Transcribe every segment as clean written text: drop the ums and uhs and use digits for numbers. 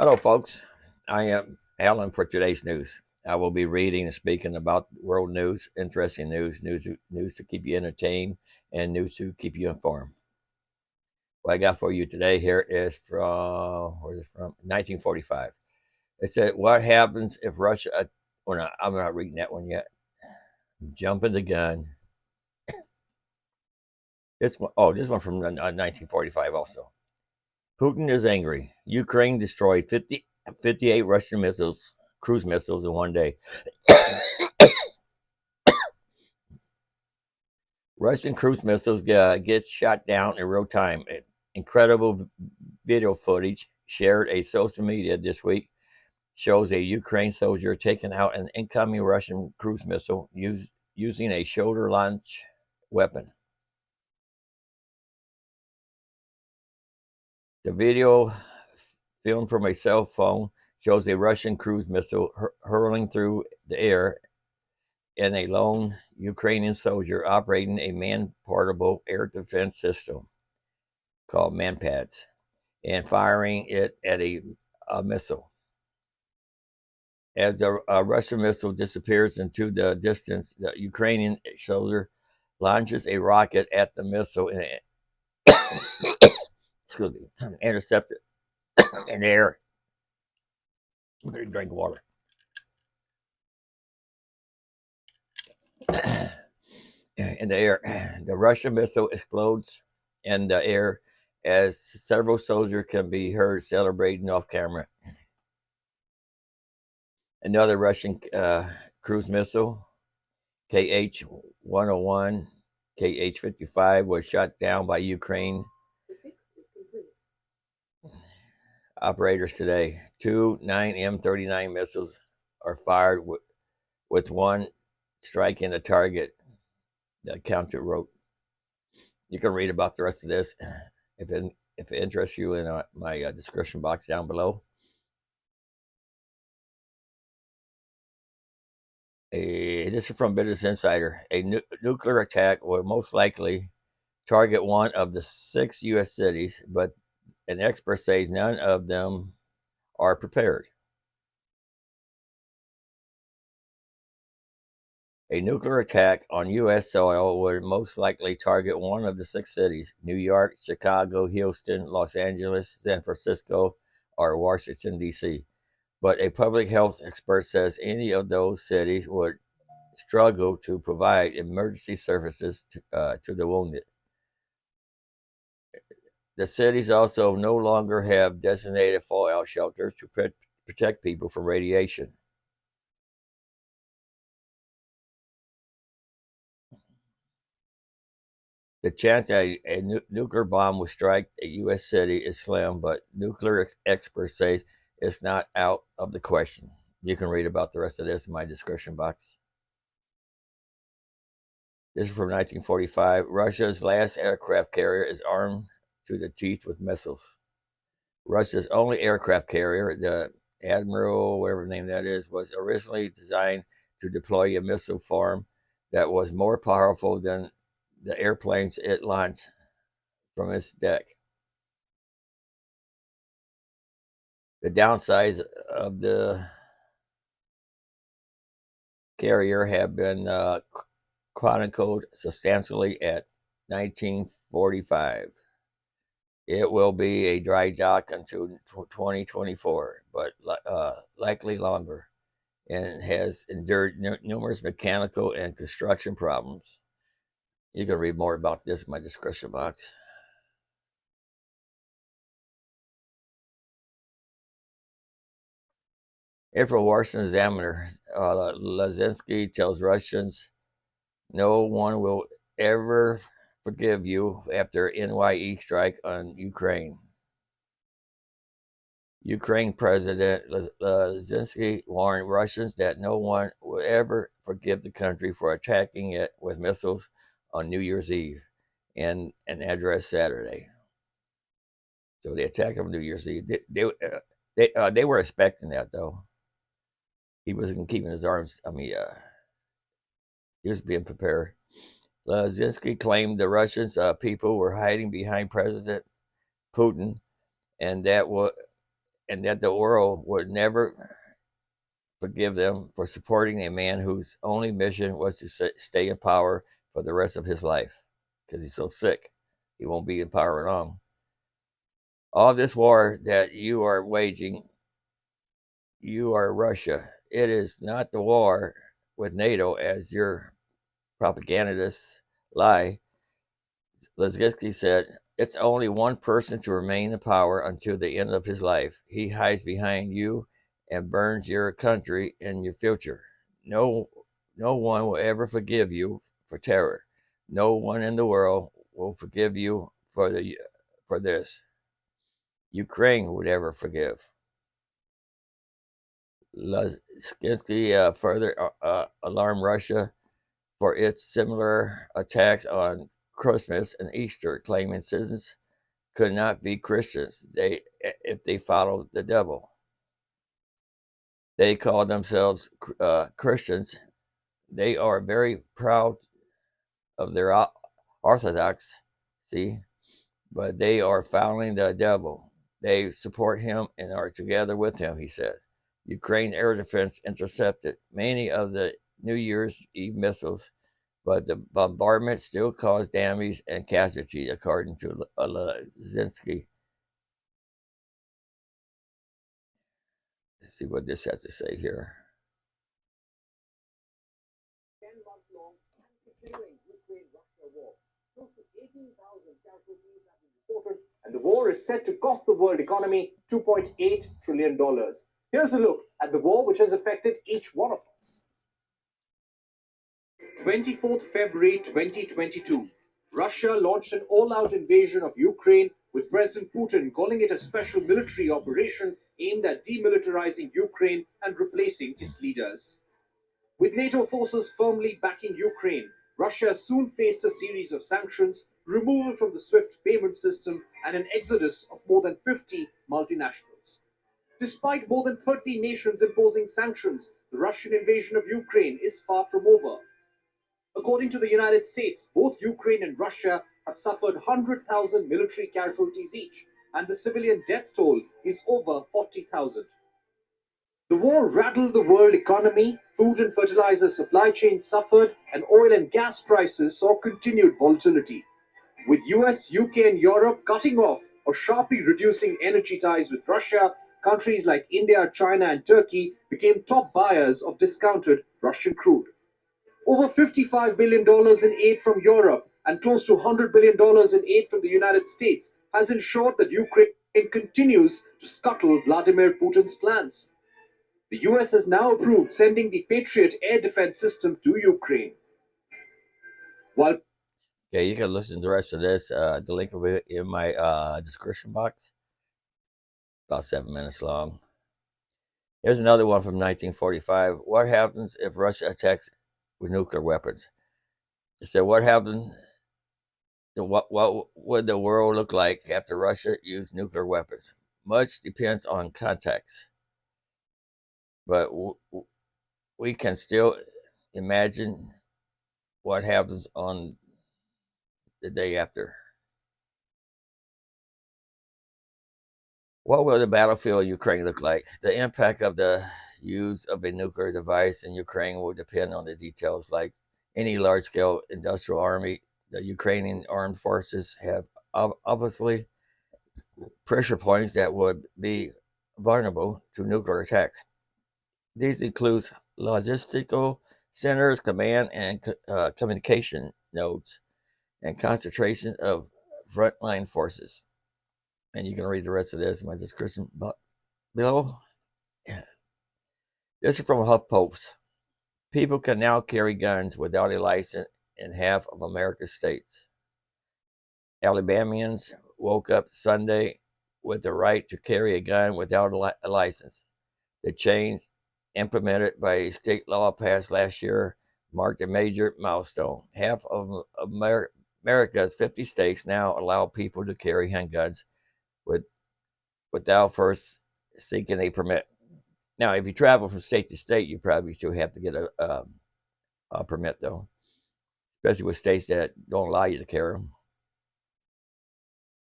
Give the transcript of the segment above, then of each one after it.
Hello, folks. I am Alan for today's news. I will be reading and speaking about world news, interesting news to keep you entertained, and news to keep you informed. What I got for you today here is where is it from? 1945. It said, "What happens if Russia?" Well, no, I'm not reading that one yet. I'm jumping the gun. This one from 1945 also. Putin is angry. Ukraine destroyed 58 Russian cruise missiles in one day. Russian cruise missiles get shot down in real time. Incredible video footage shared a social media this week shows a Ukraine soldier taking out an incoming Russian cruise missile using a shoulder launch weapon. The video, filmed from a cell phone, shows a Russian cruise missile hurling through the air and a lone Ukrainian soldier operating a man-portable air defense system called MANPADS and firing it at a missile. As the Russian missile disappears into the distance, the Ukrainian soldier launches a rocket at the missile and excuse me, intercepted in the air. I'm going to drink water. In the air, the Russian missile explodes in the air as several soldiers can be heard celebrating off camera. Another Russian cruise missile, KH-101, KH-55, was shot down by Ukraine operators today. Two 9M39 missiles are fired with one striking the target, the counter wrote. You can read about the rest of this if it interests you in my description box down below. This is from Business Insider. A nuclear attack will most likely target one of the 6 U.S. cities, but an expert says none of them are prepared. A nuclear attack on U.S. soil would most likely target one of the 6 cities: New York, Chicago, Houston, Los Angeles, San Francisco, or Washington, D.C. But a public health expert says any of those cities would struggle to provide emergency services to the wounded. The cities also no longer have designated fallout shelters to protect people from radiation. The chance that a nuclear bomb will strike a U.S. city is slim, but nuclear experts say it's not out of the question. You can read about the rest of this in my description box. This is from 1945. Russia's last aircraft carrier is armed to the teeth with missiles. Russia's only aircraft carrier, the Admiral, whatever name that is, was originally designed to deploy a missile farm that was more powerful than the airplanes it launched from its deck. The downsides of the carrier have been chronicled substantially at 1945. It will be a dry dock until 2024, but likely longer, and has endured numerous mechanical and construction problems. You can read more about this in my description box. April Washington Examiner, Zelensky tells Russians no one will ever forgive you after NYE strike on Ukraine. Ukraine President Zelensky warned Russians that no one will ever forgive the country for attacking it with missiles on New Year's Eve and an address Saturday. So they attacked him on New Year's Eve. They were expecting that, though. He wasn't keeping his arms. He was being prepared. Zelensky claimed the Russians people were hiding behind President Putin, and that and that the world would never forgive them for supporting a man whose only mission was to stay in power for the rest of his life because he's so sick. He won't be in power long. All this war that you are waging, you are Russia. It is not the war with NATO as your propagandists lie. Zelensky said, it's only one person to remain in power until the end of his life. He hides behind you and burns your country and your future. No, no one will ever forgive you for terror. No one in the world will forgive you for this. Ukraine would ever forgive. Zelensky further alarmed Russia for its similar attacks on Christmas and Easter, claiming citizens could not be Christians if they followed the devil. They call themselves Christians. They are very proud of their orthodoxy, but they are following the devil. They support him and are together with him, he said. Ukraine air defense intercepted many of the New Year's Eve missiles, but the bombardment still caused damage and casualties, according to Zelensky. Let's see what this has to say here. 10-month-long and continuing Ukraine-Russia war. Close to 18,000 casualties have been reported, and the war is set to cost the world economy $2.8 trillion. Here's a look at the war which has affected each one of us. 24th February 2022. Russia launched an all-out invasion of Ukraine, with President Putin calling it a special military operation aimed at demilitarizing Ukraine and replacing its leaders. With NATO forces firmly backing Ukraine, Russia soon faced a series of sanctions, removal from the SWIFT payment system, and an exodus of more than 50 multinationals. Despite more than 30 nations imposing sanctions, the Russian invasion of Ukraine is far from over. According to the United States, both Ukraine and Russia have suffered 100,000 military casualties each, and the civilian death toll is over 40,000. The war rattled the world economy, food and fertilizer supply chains suffered, and oil and gas prices saw continued volatility. With US, UK, and Europe cutting off or sharply reducing energy ties with Russia, countries like India, China, and Turkey became top buyers of discounted Russian crude. Over $55 billion in aid from Europe and close to $100 billion in aid from the United States has ensured that Ukraine continues to scuttle Vladimir Putin's plans. The US has now approved sending the Patriot air defense system to Ukraine. While Okay, you can listen to the rest of this. The link will be in my description box. About 7 minutes long. Here's another one from 1945. What happens if Russia attacks with nuclear weapons? It said, what happened? What would the world look like after Russia used nuclear weapons? Much depends on context, but we can still imagine what happens on the day after. What will the battlefield in Ukraine look like? The impact of the use of a nuclear device in Ukraine will depend on the details. Like any large scale industrial army, the Ukrainian armed forces have obviously pressure points that would be vulnerable to nuclear attacks. These include logistical centers, command and communication nodes, and concentration of frontline forces. And you can read the rest of this in my description below. This is from HuffPost. People can now carry guns without a license in half of America's states. Alabamians woke up Sunday with the right to carry a gun without a license. The change, implemented by a state law passed last year, marked a major milestone. Half of America's 50 states now allow people to carry handguns without first seeking a permit. Now, if you travel from state to state, you probably still have to get a permit, though, especially with states that don't allow you to carry them.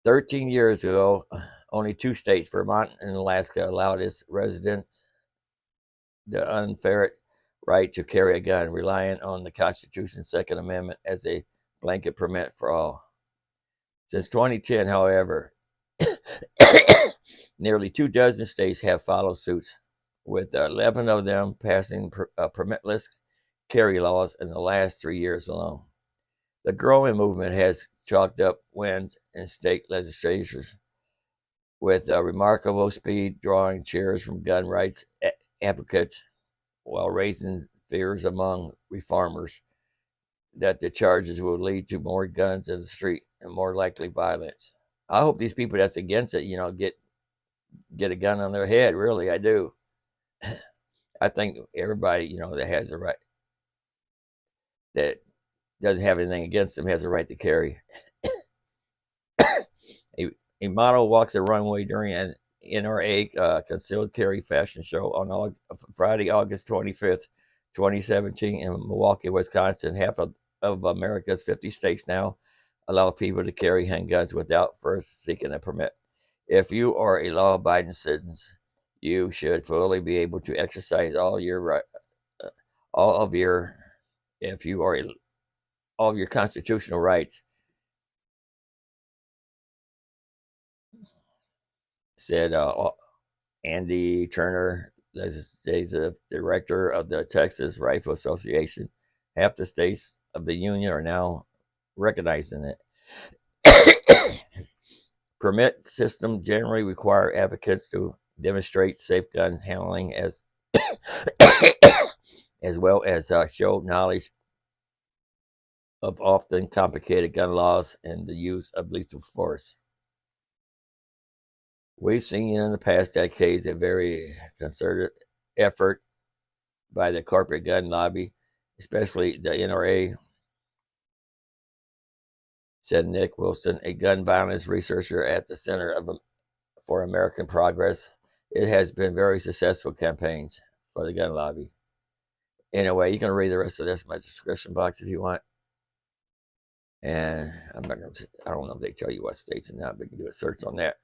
13 years ago, Only 2 states, Vermont and Alaska, allowed its residents the unfettered right to carry a gun, relying on the Constitution's Second Amendment as a blanket permit for all. Since 2010, however, nearly 24 states have followed suit, with 11 of them passing permitless carry laws in the last 3 years alone. The growing movement has chalked up wins in state legislatures with remarkable speed, drawing cheers from gun rights advocates while raising fears among reformers that the charges will lead to more guns in the street and more likely violence. I hope these people that's against it, get a gun on their head. Really, I do. I think everybody, that has a right, that doesn't have anything against them, has a right to carry. A, a model walks the runway during an NRA concealed carry fashion show on Friday, August 25th, 2017, in Milwaukee, Wisconsin. Half of America's 50 states now allow people to carry handguns without first seeking a permit. If you are a law-abiding citizen, you should fully be able to exercise all of your, if you are all of your constitutional rights, said Andy Turner, legislative director of the Texas Rifle Association. Half the states of the union are now recognizing it. Permit systems generally require advocates to demonstrate safe gun handling as well as show knowledge of often complicated gun laws and the use of lethal force. We've seen in the past decades a very concerted effort by the corporate gun lobby, especially the NRA, said Nick Wilson, a gun violence researcher at the Center for American Progress. It has been very successful campaigns for the gun lobby. Anyway, you can read the rest of this in my description box if you want. And I'm not going to, I don't know if they tell you what states or not, but you can do a search on that.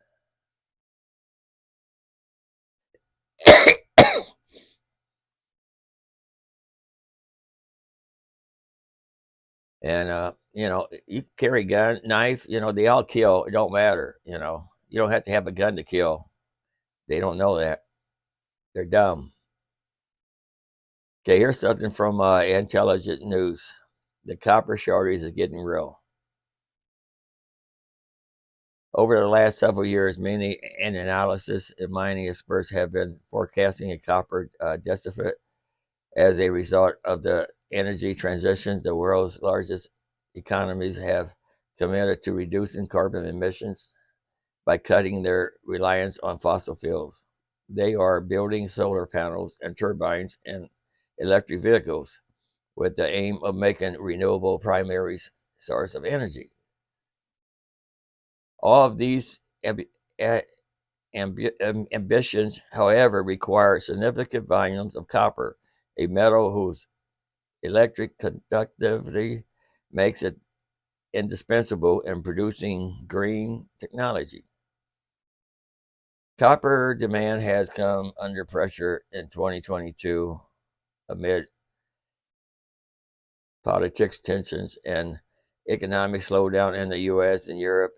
And you carry a gun, knife, they all kill. It don't matter, You don't have to have a gun to kill. They don't know that. They're dumb. Okay, here's something from Intelligent News. The copper shortage is getting real. Over the last several years, many analysis and mining experts have been forecasting a copper deficit as a result of the energy transition. The world's largest economies have committed to reducing carbon emissions by cutting their reliance on fossil fuels. They are building solar panels and turbines and electric vehicles with the aim of making renewable primary source of energy. All of these ambitions, however, require significant volumes of copper, a metal whose electric conductivity makes it indispensable in producing green technology. Copper demand has come under pressure in 2022 amid politics tensions and economic slowdown in the US and Europe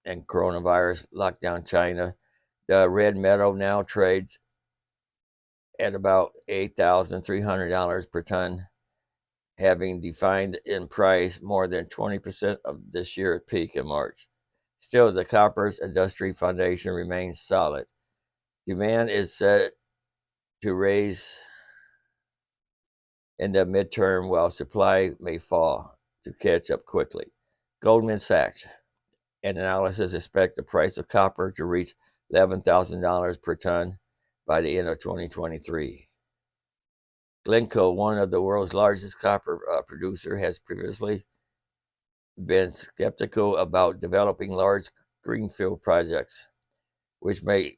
and coronavirus lockdown China. The red metal now trades at about $8,300 per ton, having declined in price more than 20% of this year's peak in March. Still, the copper's industry foundation remains solid. Demand is set to rise in the midterm while supply may fall to catch up quickly. Goldman Sachs and analysis expect the price of copper to reach $11,000 per ton by the end of 2023. Glencoe, one of the world's largest copper producer, has previously been skeptical about developing large greenfield projects, which may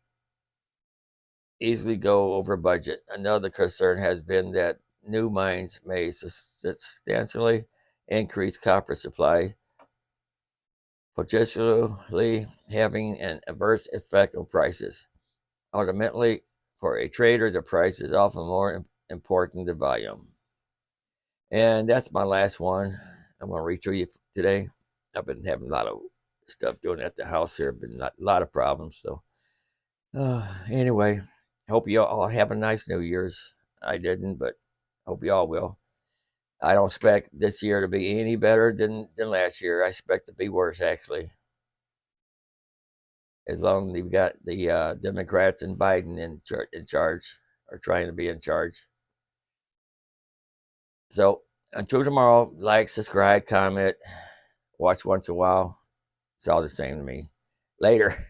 easily go over budget. Another concern has been that new mines may substantially increase copper supply potentially having an adverse effect on prices. Ultimately, for a trader, the price is often more important than volume. And that's my last one. I'm going to read to you today. I've been having a lot of stuff doing at the house here, been a lot of problems. So, anyway, hope you all have a nice New Year's. I didn't, but hope you all will. I don't expect this year to be any better than last year. I expect to be worse, actually, as long as you've got the Democrats and Biden in charge, or trying to be in charge. So until tomorrow, like, subscribe, comment, watch once in a while. It's all the same to me. Later.